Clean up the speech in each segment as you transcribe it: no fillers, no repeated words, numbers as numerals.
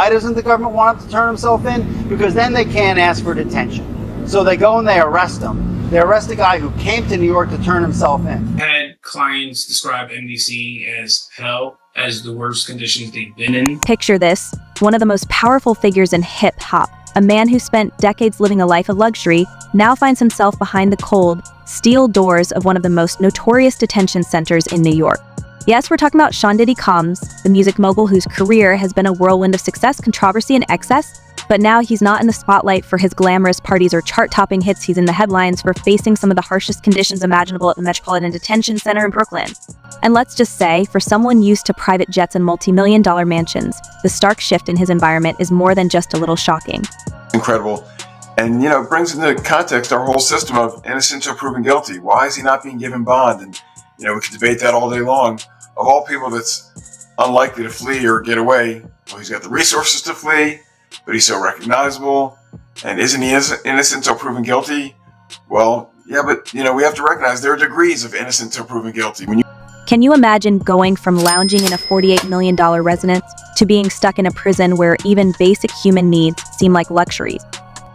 Why doesn't the government want him to turn himself in? Because then they can't ask for detention. So they go and they arrest him. They arrest a guy who came to New York to turn himself in. Had clients describe NBC as hell, as the worst conditions they've been in. Picture this, one of the most powerful figures in hip-hop, a man who spent decades living a life of luxury, now finds himself behind the cold, steel doors of one of the most notorious detention centers in New York. Yes, we're talking about Sean Diddy Combs, the music mogul whose career has been a whirlwind of success, controversy, and excess. But now he's not in the spotlight for his glamorous parties or chart-topping hits. He's in the headlines for facing some of the harshest conditions imaginable at the Metropolitan Detention Center in Brooklyn. And let's just say, for someone used to private jets and multi-million-dollar mansions, the stark shift in his environment is more than just a little shocking. Incredible. And, you know, it brings into context our whole system of innocent until proven guilty. Why is he not being given bond? And, you know, we could debate that all day long. Of all people that's unlikely to flee or get away, well, he's got the resources to flee, but he's so recognizable. And isn't he innocent until proven guilty? Well, yeah, but, you know, we have to recognize there are degrees of innocent until proven guilty. Can you imagine going from lounging in a $48 million residence to being stuck in a prison where even basic human needs seem like luxuries?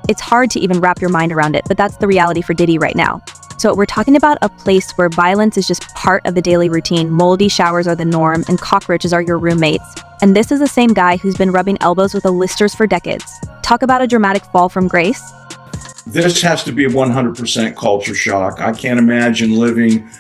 It's hard to even wrap your mind around it, but that's the reality for Diddy right now. So we're talking about a place where violence is just part of the daily routine, moldy showers are the norm, and cockroaches are your roommates. And this is the same guy who's been rubbing elbows with A-listers for decades. Talk about a dramatic fall from grace. This has to be a 100% culture shock. I can't imagine living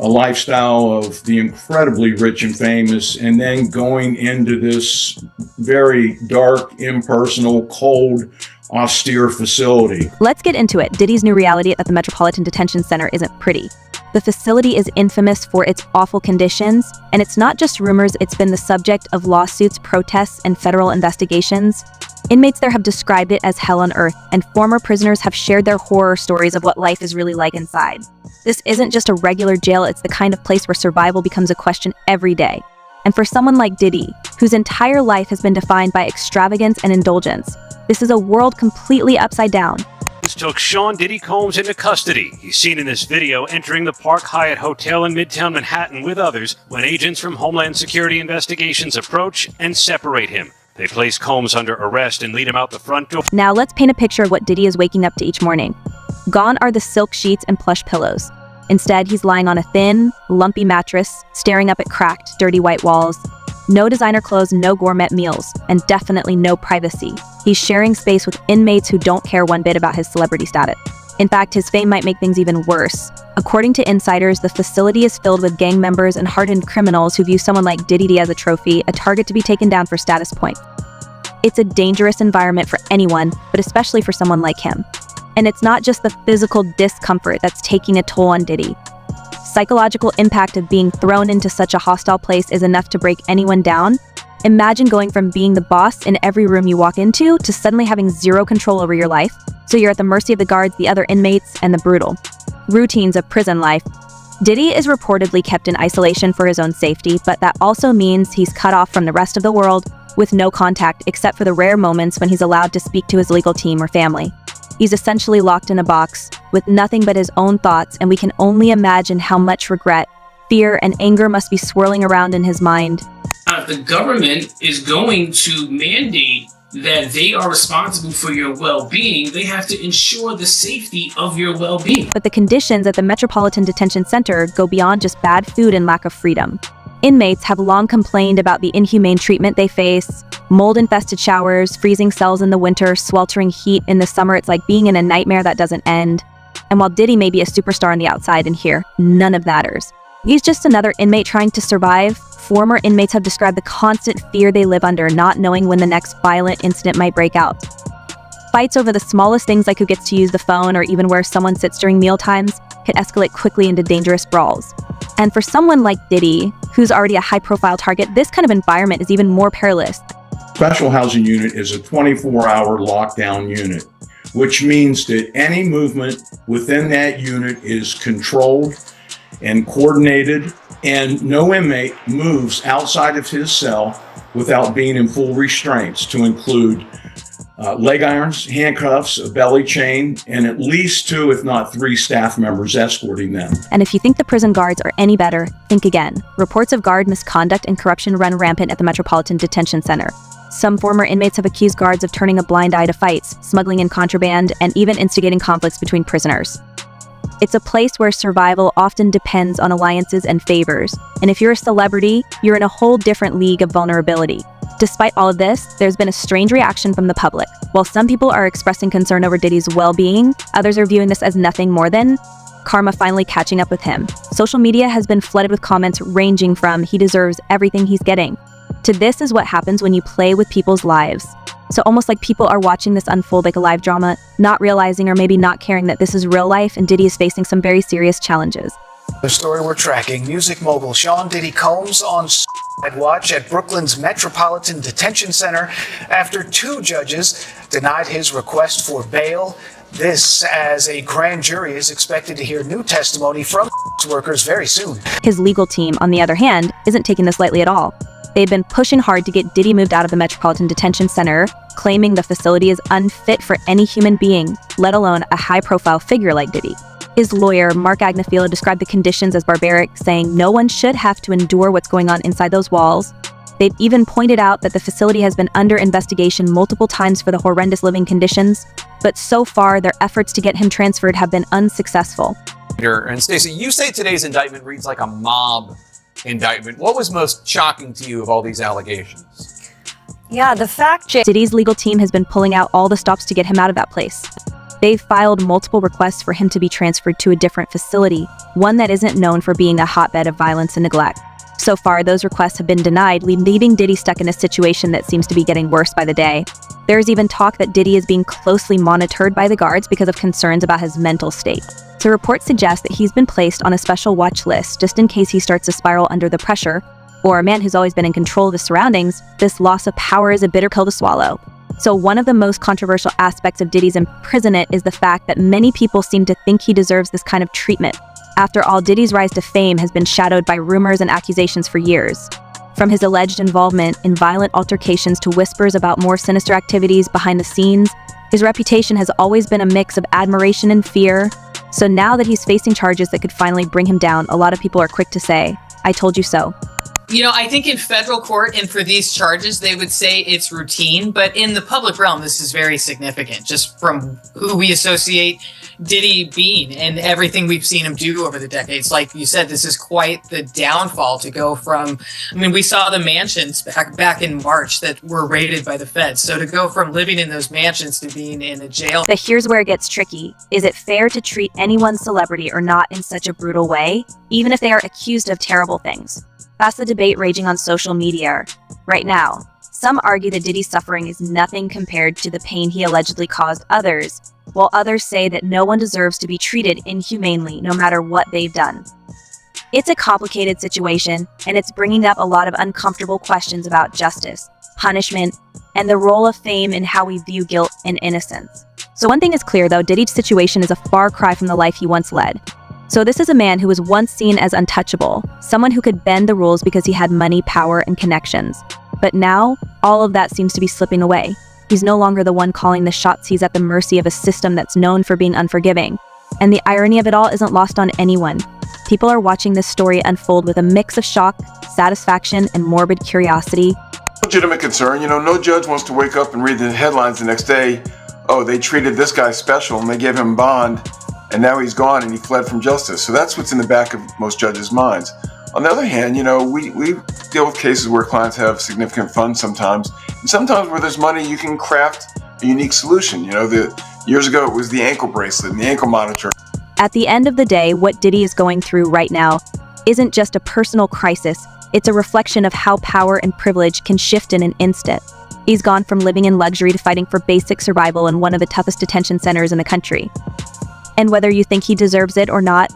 a lifestyle of the incredibly rich and famous and then going into this very dark, impersonal, cold, austere facility. Let's get into it. Diddy's new reality at the Metropolitan Detention Center isn't pretty. The facility is infamous for its awful conditions, and it's not just rumors, it's been the subject of lawsuits, protests, and federal investigations. Inmates there have described it as hell on earth, and former prisoners have shared their horror stories of what life is really like inside. This isn't just a regular jail, it's the kind of place where survival becomes a question every day. And for someone like Diddy, whose entire life has been defined by extravagance and indulgence, this is a world completely upside down. Took Sean Diddy Combs into custody. He's seen in this video entering the Park Hyatt Hotel in Midtown Manhattan with others when agents from Homeland Security Investigations approach and separate him. They place Combs under arrest and lead him out the front door. Now let's paint a picture of what Diddy is waking up to each morning. Gone are the silk sheets and plush pillows. Instead, he's lying on a thin, lumpy mattress, staring up at cracked, dirty white walls. No designer clothes, no gourmet meals, and definitely no privacy. He's sharing space with inmates who don't care one bit about his celebrity status. In fact, his fame might make things even worse. According to insiders, the facility is filled with gang members and hardened criminals who view someone like Diddy as a trophy, a target to be taken down for status points. It's a dangerous environment for anyone, but especially for someone like him. And it's not just the physical discomfort that's taking a toll on Diddy. Psychological impact of being thrown into such a hostile place is enough to break anyone down. Imagine going from being the boss in every room you walk into to suddenly having zero control over your life. So you're at the mercy of the guards, the other inmates, and the brutal routines of prison life. Diddy is reportedly kept in isolation for his own safety, but that also means he's cut off from the rest of the world with no contact except for the rare moments when he's allowed to speak to his legal team or family. He's essentially locked in a box with nothing but his own thoughts, and we can only imagine how much regret, fear, and anger must be swirling around in his mind. If the government is going to mandate that they are responsible for your well-being, they have to ensure the safety of your well-being. But the conditions at the Metropolitan Detention Center go beyond just bad food and lack of freedom. Inmates have long complained about the inhumane treatment they face, mold-infested showers, freezing cells in the winter, sweltering heat in the summer. It's like being in a nightmare that doesn't end. And while Diddy may be a superstar on the outside and here, none of that matters. He's just another inmate trying to survive. Former inmates have described the constant fear they live under, not knowing when the next violent incident might break out. Fights over the smallest things like who gets to use the phone or even where someone sits during mealtimes can escalate quickly into dangerous brawls. And for someone like Diddy, who's already a high-profile target, this kind of environment is even more perilous. Special housing unit is a 24-hour lockdown unit, which means that any movement within that unit is controlled and coordinated, and no inmate moves outside of his cell without being in full restraints, to include leg irons, handcuffs, a belly chain, and at least 2, if not 3 staff members escorting them. And if you think the prison guards are any better, think again. Reports of guard misconduct and corruption run rampant at the Metropolitan Detention Center. Some former inmates have accused guards of turning a blind eye to fights, smuggling in contraband, and even instigating conflicts between prisoners. It's a place where survival often depends on alliances and favors, and if you're a celebrity, you're in a whole different league of vulnerability. Despite all of this, there's been a strange reaction from the public. While some people are expressing concern over Diddy's well-being, others are viewing this as nothing more than karma finally catching up with him. Social media has been flooded with comments ranging from "he deserves everything he's getting" to "this is what happens when you play with people's lives." So almost like people are watching this unfold like a live drama, not realizing or maybe not caring that this is real life and Diddy is facing some very serious challenges. The story we're tracking, music mogul Sean Diddy Combs on watch at Brooklyn's Metropolitan Detention Center after 2 judges denied his request for bail. This as a grand jury is expected to hear new testimony from workers very soon. His legal team, on the other hand, isn't taking this lightly at all. They've been pushing hard to get Diddy moved out of the Metropolitan Detention Center, claiming the facility is unfit for any human being, let alone a high-profile figure like Diddy. His lawyer, Mark Agnafilo, described the conditions as barbaric, saying no one should have to endure what's going on inside those walls. They've even pointed out that the facility has been under investigation multiple times for the horrendous living conditions, but so far their efforts to get him transferred have been unsuccessful. And Stacey, you say today's indictment reads like a mob indictment. What was most shocking to you of all these allegations? Yeah, the fact Diddy's legal team has been pulling out all the stops to get him out of that place. They've filed multiple requests for him to be transferred to a different facility, one that isn't known for being a hotbed of violence and neglect. So far, those requests have been denied, leaving Diddy stuck in a situation that seems to be getting worse by the day. There's even talk that Diddy is being closely monitored by the guards because of concerns about his mental state. So reports suggest that he's been placed on a special watch list just in case he starts to spiral under the pressure. For a man who's always been in control of his surroundings, this loss of power is a bitter pill to swallow. So one of the most controversial aspects of Diddy's imprisonment is the fact that many people seem to think he deserves this kind of treatment. After all, Diddy's rise to fame has been shadowed by rumors and accusations for years. From his alleged involvement in violent altercations to whispers about more sinister activities behind the scenes, his reputation has always been a mix of admiration and fear. So now that he's facing charges that could finally bring him down, a lot of people are quick to say, "I told you so." You know, I think in federal court and for these charges, they would say it's routine, but in the public realm, this is very significant just from who we associate Diddy being and everything we've seen him do over the decades. Like you said, this is quite the downfall to go from, I mean, we saw the mansions back in March that were raided by the feds. So to go from living in those mansions to being in a jail. But here's where it gets tricky. Is it fair to treat anyone's celebrity or not in such a brutal way, even if they are accused of terrible things? That's the debate raging on social media right now. Some argue that Diddy's suffering is nothing compared to the pain he allegedly caused others, while others say that no one deserves to be treated inhumanely no matter what they've done. It's a complicated situation, and it's bringing up a lot of uncomfortable questions about justice, punishment, and the role of fame in how we view guilt and innocence. So one thing is clear though, Diddy's situation is a far cry from the life he once led. So this is a man who was once seen as untouchable, someone who could bend the rules because he had money, power, and connections. But now, all of that seems to be slipping away. He's no longer the one calling the shots. He's at the mercy of a system that's known for being unforgiving. And the irony of it all isn't lost on anyone. People are watching this story unfold with a mix of shock, satisfaction, and morbid curiosity. Legitimate concern, no judge wants to wake up and read the headlines the next day, "Oh, they treated this guy special and they gave him bond, and now he's gone and he fled from justice." So that's what's in the back of most judges' minds. On the other hand, we deal with cases where clients have significant funds sometimes, and sometimes where there's money, you can craft a unique solution. Years ago it was the ankle bracelet and the ankle monitor. At the end of the day, what Diddy is going through right now isn't just a personal crisis, it's a reflection of how power and privilege can shift in an instant. He's gone from living in luxury to fighting for basic survival in one of the toughest detention centers in the country. And whether you think he deserves it or not,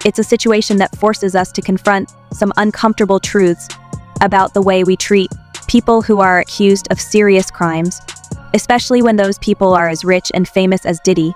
it's a situation that forces us to confront some uncomfortable truths about the way we treat people who are accused of serious crimes, especially when those people are as rich and famous as Diddy.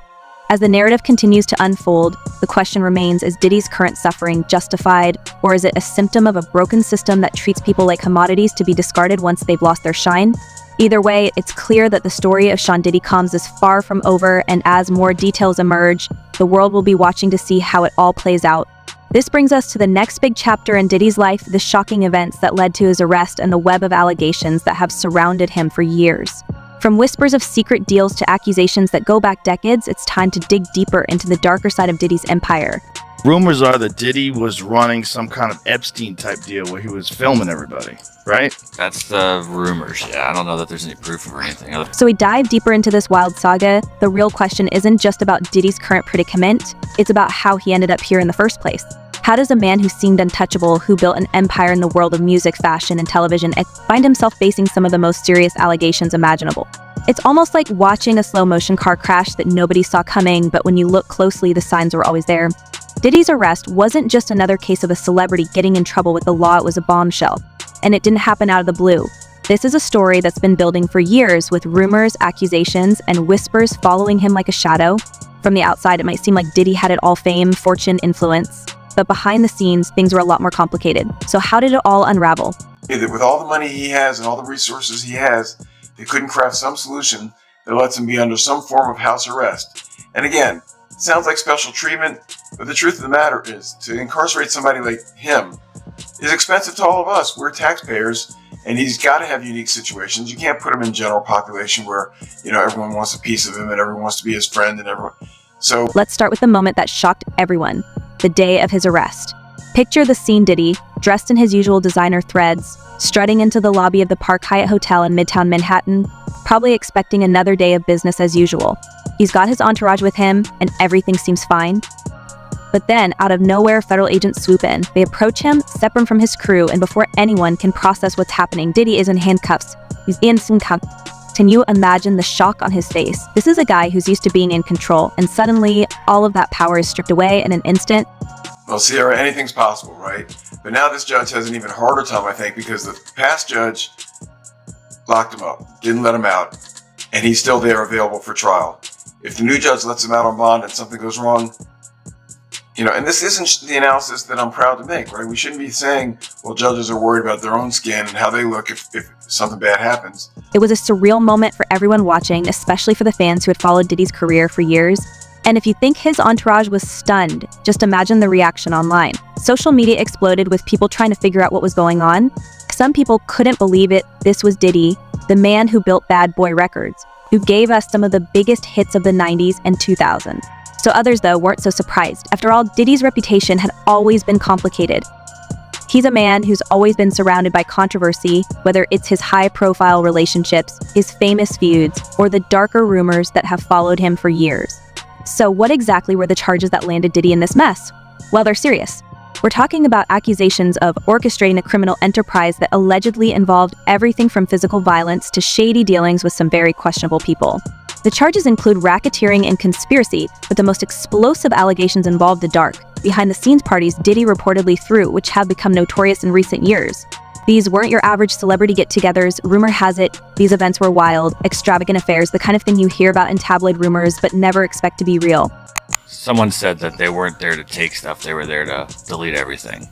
As the narrative continues to unfold, the question remains, is Diddy's current suffering justified, or is it a symptom of a broken system that treats people like commodities to be discarded once they've lost their shine? Either way, it's clear that the story of Sean Diddy Combs is far from over, and as more details emerge, the world will be watching to see how it all plays out. This brings us to the next big chapter in Diddy's life, the shocking events that led to his arrest and the web of allegations that have surrounded him for years. From whispers of secret deals to accusations that go back decades, it's time to dig deeper into the darker side of Diddy's empire. Rumors are that Diddy was running some kind of Epstein-type deal where he was filming everybody, right? That's the rumors. Yeah, I don't know that there's any proof or anything. So we dive deeper into this wild saga. The real question isn't just about Diddy's current predicament, it's about how he ended up here in the first place. How does a man who seemed untouchable, who built an empire in the world of music, fashion, and television, find himself facing some of the most serious allegations imaginable? It's almost like watching a slow-motion car crash that nobody saw coming, but when you look closely, the signs were always there. Diddy's arrest wasn't just another case of a celebrity getting in trouble with the law, it was a bombshell. And it didn't happen out of the blue. This is a story that's been building for years with rumors, accusations, and whispers following him like a shadow. From the outside, it might seem like Diddy had it all: fame, fortune, influence. But behind the scenes, things were a lot more complicated. So how did it all unravel? That with all the money he has and all the resources he has, they couldn't craft some solution that lets him be under some form of house arrest. And again, it sounds like special treatment, but the truth of the matter is, to incarcerate somebody like him is expensive to all of us. We're taxpayers, and he's got to have unique situations. You can't put him in general population where, everyone wants a piece of him and everyone wants to be his friend and everyone. So let's start with the moment that shocked everyone, the day of his arrest. Picture the scene: Diddy, dressed in his usual designer threads, strutting into the lobby of the Park Hyatt Hotel in Midtown Manhattan, probably expecting another day of business as usual. He's got his entourage with him, and everything seems fine. But then, out of nowhere, federal agents swoop in. They approach him, separate him from his crew, and before anyone can process what's happening, Diddy is in handcuffs. He's in handcuffs. Can you imagine the shock on his face? This is a guy who's used to being in control, and suddenly, all of that power is stripped away in an instant. Well, Sierra, anything's possible, right? But now this judge has an even harder time, I think, because the past judge locked him up, didn't let him out, and he's still there available for trial. If the new judge lets him out on bond and something goes wrong, and this isn't the analysis that I'm proud to make, right? We shouldn't be saying, well, judges are worried about their own skin and how they look if something bad happens. It was a surreal moment for everyone watching, especially for the fans who had followed Diddy's career for years. And if you think his entourage was stunned, just imagine the reaction online. Social media exploded with people trying to figure out what was going on. Some people couldn't believe it. This was Diddy, the man who built Bad Boy Records, who gave us some of the biggest hits of the 90s and 2000s. So others, though, weren't so surprised. After all, Diddy's reputation had always been complicated. He's a man who's always been surrounded by controversy, whether it's his high-profile relationships, his famous feuds, or the darker rumors that have followed him for years. So what exactly were the charges that landed Diddy in this mess? Well, they're serious. We're talking about accusations of orchestrating a criminal enterprise that allegedly involved everything from physical violence to shady dealings with some very questionable people. The charges include racketeering and conspiracy, but the most explosive allegations involved the dark, behind-the-scenes parties Diddy reportedly threw, which have become notorious in recent years. These weren't your average celebrity get-togethers. Rumor has it, these events were wild, extravagant affairs, the kind of thing you hear about in tabloid rumors but never expect to be real. Someone said that they weren't there to take stuff, they were there to delete everything.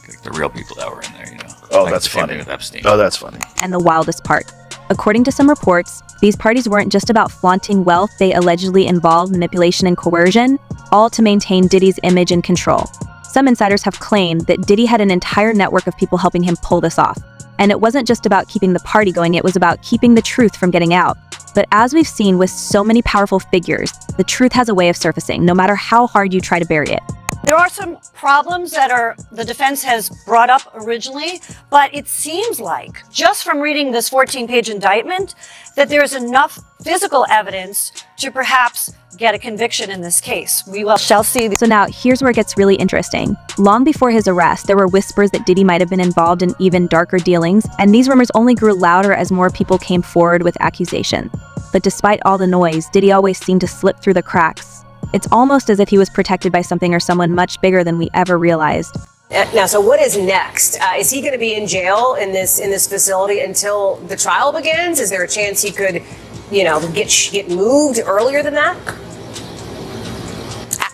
Like the real people that were in there, Oh, like that's the same funny. thing with Epstein. Oh, that's funny. And the wildest part. According to some reports, these parties weren't just about flaunting wealth, they allegedly involved manipulation and coercion, all to maintain Diddy's image and control. Some insiders have claimed that Diddy had an entire network of people helping him pull this off. And it wasn't just about keeping the party going, it was about keeping the truth from getting out. But as we've seen with so many powerful figures, the truth has a way of surfacing, no matter how hard you try to bury it. There are some problems that the defense has brought up originally, but it seems like, just from reading this 14-page indictment, that there's enough physical evidence to perhaps get a conviction in this case. We shall see. So now, here's where it gets really interesting. Long before his arrest, there were whispers that Diddy might have been involved in even darker dealings, and these rumors only grew louder as more people came forward with accusations. But despite all the noise, Diddy always seemed to slip through the cracks. It's almost as if he was protected by something or someone much bigger than we ever realized. Now, so what is next? Is he going to be in jail in this facility until the trial begins? Is there a chance he could, get moved earlier than that?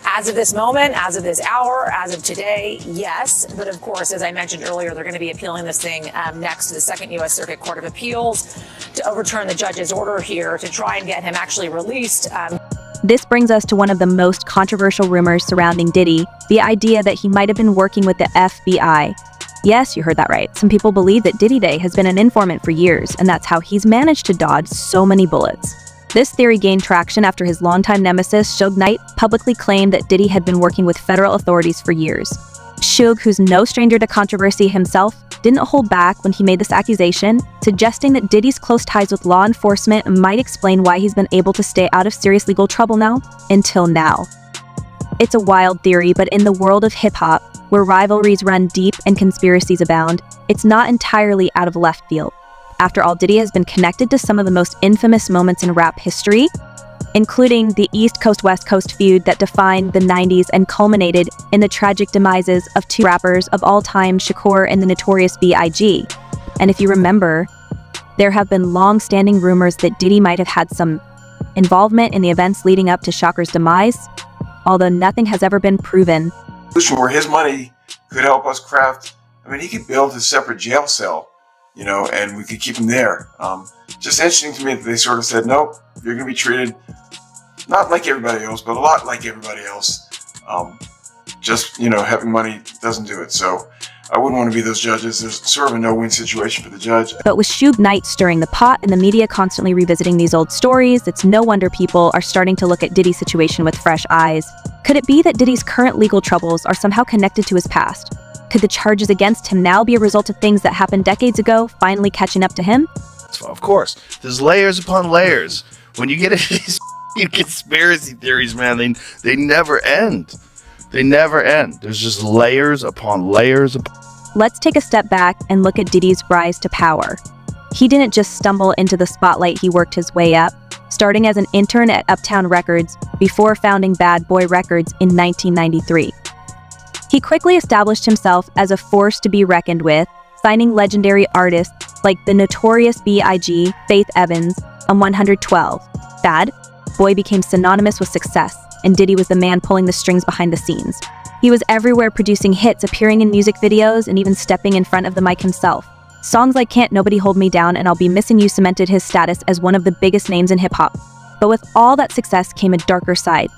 As of this moment, as of this hour, as of today, yes. But of course, as I mentioned earlier, they're going to be appealing this thing next to the Second U.S. Circuit Court of Appeals to overturn the judge's order here to try and get him actually released. This brings us to one of the most controversial rumors surrounding Diddy, the idea that he might have been working with the FBI. Yes, you heard that right. Some people believe that Diddy Day has been an informant for years, and that's how he's managed to dodge so many bullets. This theory gained traction after his longtime nemesis, Suge Knight, publicly claimed that Diddy had been working with federal authorities for years. Suge, who's no stranger to controversy himself, didn't hold back when he made this accusation, suggesting that Diddy's close ties with law enforcement might explain why he's been able to stay out of serious legal trouble until now. It's a wild theory, but in the world of hip-hop, where rivalries run deep and conspiracies abound, it's not entirely out of left field. After all, Diddy has been connected to some of the most infamous moments in rap history, including the East Coast-West Coast feud that defined the 90s and culminated in the tragic demises of two rappers of all time, Shakur and the notorious B.I.G. And if you remember, there have been long-standing rumors that Diddy might have had some involvement in the events leading up to Shakur's demise, although nothing has ever been proven. Where his money could help us craft, he could build a separate jail cell, and we could keep him there. Just interesting to me that they sort of said, nope, you're going to be treated not like everybody else, but a lot like everybody else. Having money doesn't do it. So I wouldn't want to be those judges. There's sort of a no-win situation for the judge. But with Suge Knight stirring the pot and the media constantly revisiting these old stories, it's no wonder people are starting to look at Diddy's situation with fresh eyes. Could it be that Diddy's current legal troubles are somehow connected to his past? Could the charges against him now be a result of things that happened decades ago finally catching up to him? Of course. There's layers upon layers. When you get into these conspiracy theories, man, they never end. They never end. There's just layers upon layers. Let's take a step back and look at Diddy's rise to power. He didn't just stumble into the spotlight, he worked his way up, starting as an intern at Uptown Records before founding Bad Boy Records in 1993. He quickly established himself as a force to be reckoned with, signing legendary artists like the notorious B.I.G., Faith Evans, and 112. Bad Boy became synonymous with success, and Diddy was the man pulling the strings behind the scenes. He was everywhere producing hits, appearing in music videos, and even stepping in front of the mic himself. Songs like Can't Nobody Hold Me Down and I'll Be Missing You cemented his status as one of the biggest names in hip-hop. But with all that success came a darker side.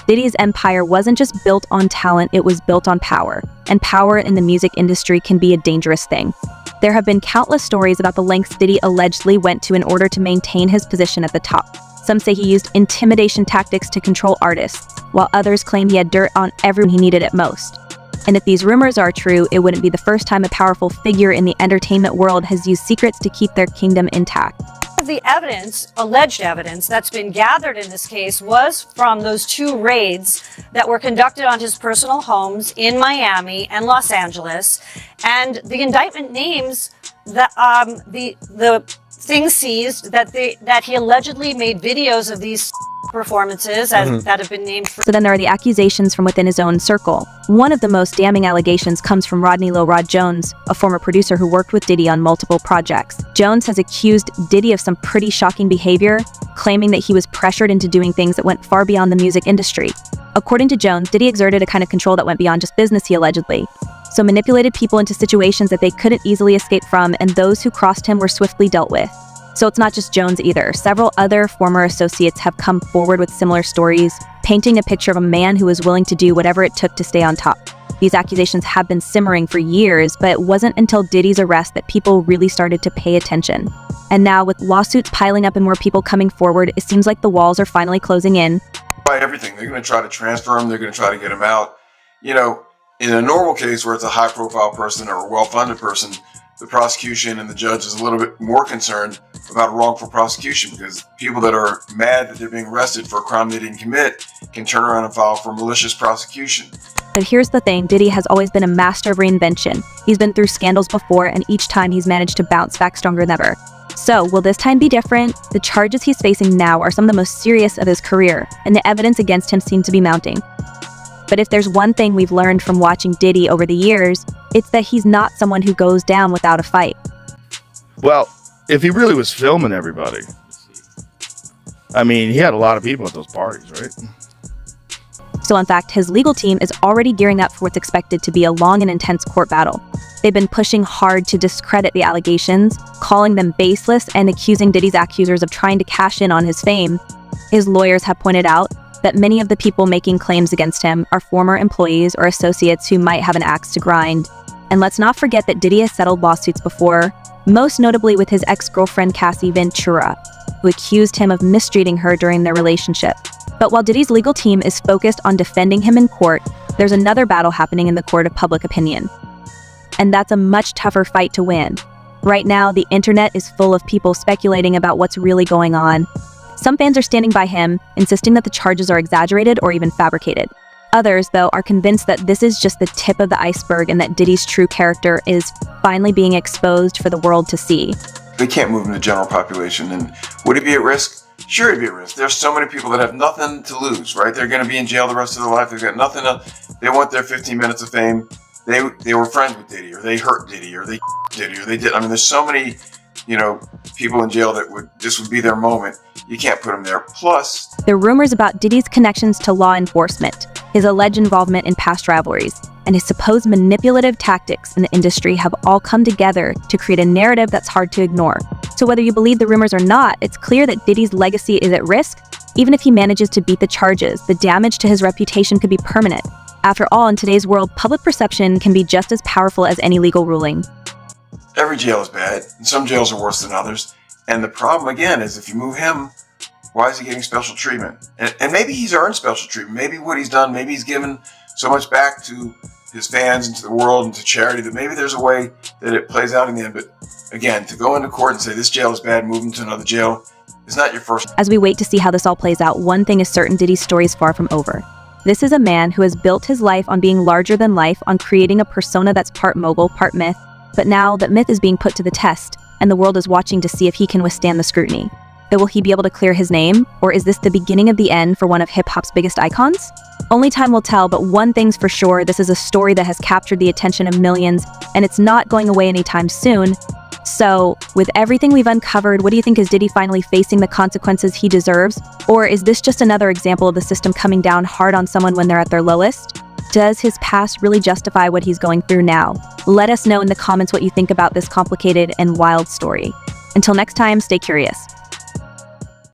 Diddy's empire wasn't just built on talent, it was built on power. And power in the music industry can be a dangerous thing. There have been countless stories about the lengths Diddy allegedly went to in order to maintain his position at the top. Some say he used intimidation tactics to control artists, while others claim he had dirt on everyone he needed it most. And if these rumors are true, it wouldn't be the first time a powerful figure in the entertainment world has used secrets to keep their kingdom intact. The evidence, alleged evidence, that's been gathered in this case was from those two raids that were conducted on his personal homes in Miami and Los Angeles. And the indictment names the things seized that he allegedly made videos of these performances that have been named. So then there are the accusations from within his own circle. One of the most damning allegations comes from Rodney Lil Rod Jones, a former producer who worked with Diddy on multiple projects. Jones has accused Diddy of some pretty shocking behavior, claiming that he was pressured into doing things that went far beyond the music industry. According to Jones, Diddy exerted a kind of control that went beyond just business, he allegedly. So manipulated people into situations that they couldn't easily escape from, and those who crossed him were swiftly dealt with. So it's not just Jones either. Several other former associates have come forward with similar stories, painting a picture of a man who was willing to do whatever it took to stay on top. These accusations have been simmering for years, but it wasn't until Diddy's arrest that people really started to pay attention. And now, with lawsuits piling up and more people coming forward, it seems like the walls are finally closing in. By everything, they're going to try to transfer him, they're going to try to get him out. In a normal case where it's a high-profile person or a well-funded person, the prosecution and the judge is a little bit more concerned about wrongful prosecution, because people that are mad that they're being arrested for a crime they didn't commit can turn around and file for malicious prosecution. But here's the thing, Diddy has always been a master of reinvention. He's been through scandals before, and each time he's managed to bounce back stronger than ever. So, will this time be different? The charges he's facing now are some of the most serious of his career, and the evidence against him seems to be mounting. But if there's one thing we've learned from watching Diddy over the years, it's that he's not someone who goes down without a fight. Well, if he really was filming everybody, he had a lot of people at those parties, right? So in fact, his legal team is already gearing up for what's expected to be a long and intense court battle. They've been pushing hard to discredit the allegations, calling them baseless and accusing Diddy's accusers of trying to cash in on his fame. His lawyers have pointed out that many of the people making claims against him are former employees or associates who might have an axe to grind. And let's not forget that Diddy has settled lawsuits before, most notably with his ex-girlfriend Cassie Ventura, who accused him of mistreating her during their relationship. But while Diddy's legal team is focused on defending him in court, there's another battle happening in the court of public opinion. And that's a much tougher fight to win. Right now, the internet is full of people speculating about what's really going on. Some fans are standing by him, insisting that the charges are exaggerated or even fabricated. Others, though, are convinced that this is just the tip of the iceberg and that Diddy's true character is finally being exposed for the world to see. They can't move in the general population, and would he be at risk? Sure, he'd be at risk. There's so many people that have nothing to lose, right? They're going to be in jail the rest of their life. They've got nothing to. They want their 15 minutes of fame. They were friends with Diddy, or they hurt Diddy, or they Diddy, or they did. I mean, there's so many, people in jail that this would be their moment. You can't put them there. Plus, there are rumors about Diddy's connections to law enforcement, his alleged involvement in past rivalries, and his supposed manipulative tactics in the industry have all come together to create a narrative that's hard to ignore. So whether you believe the rumors or not, it's clear that Diddy's legacy is at risk. Even if he manages to beat the charges, the damage to his reputation could be permanent. After all, in today's world, public perception can be just as powerful as any legal ruling. every jail is bad, and some jails are worse than others. And the problem, again, is if you move him, why is he getting special treatment? And maybe he's earned special treatment. Maybe what he's done, maybe he's given so much back to his fans and to the world and to charity that maybe there's a way that it plays out in the end. But again, to go into court and say this jail is bad, move him to another jail, is not your first. As we wait to see how this all plays out, one thing is certain: Diddy's story is far from over. This is a man who has built his life on being larger than life, on creating a persona that's part mogul, part myth. But now that myth is being put to the test, and the world is watching to see if he can withstand the scrutiny. But will he be able to clear his name, or is this the beginning of the end for one of hip-hop's biggest icons? Only time will tell, but one thing's for sure: this is a story that has captured the attention of millions, and it's not going away anytime soon. So, with everything we've uncovered, what do you think? Is Diddy finally facing the consequences he deserves? Or is this just another example of the system coming down hard on someone when they're at their lowest? Does his past really justify what he's going through now? Let us know in the comments what you think about this complicated and wild story. Until next time, stay curious.